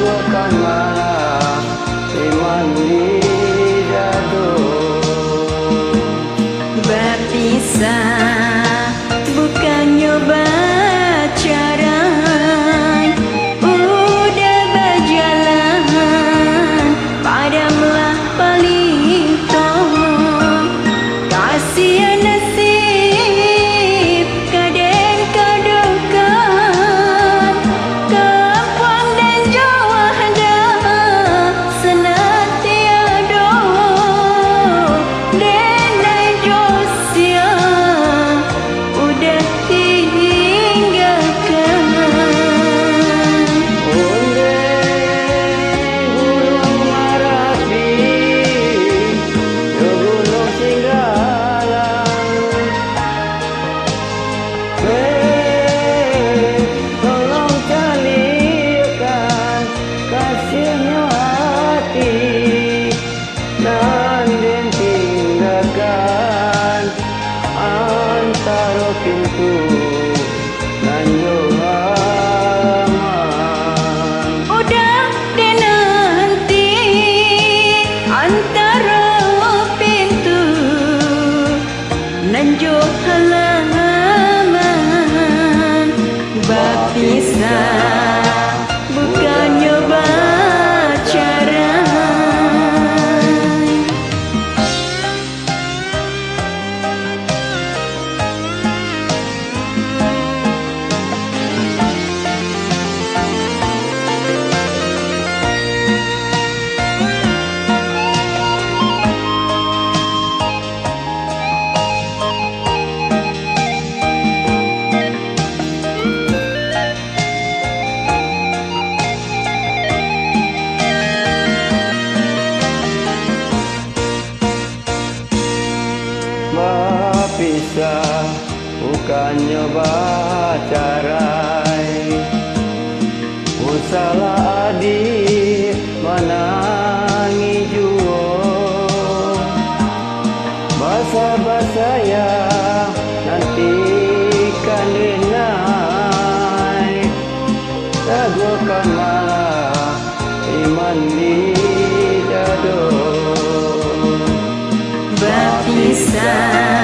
Taguhkan malah iman di dadu. Berpisah bukan nyoba carai, udah berjalan padamlah paling toh. Kasihan nasib kadang kadukan, kampung dan Jawa dah senantiado. Denai Josia udah tinggalkan. Onde gunung Marapi, yo gunung Singgalang. Tolong calirkan kasihnya hati, dan den tinggalkan antara pintu dan halaman. Udah deh nanti antara pintu nanjo halaman. Berpisah bukan nyoba carai. Berpisah bukan nyoba carai, usalah adik menangi juo. Basa-basa ya nantikan denai, taguhkan malah iman di dadu. Berpisah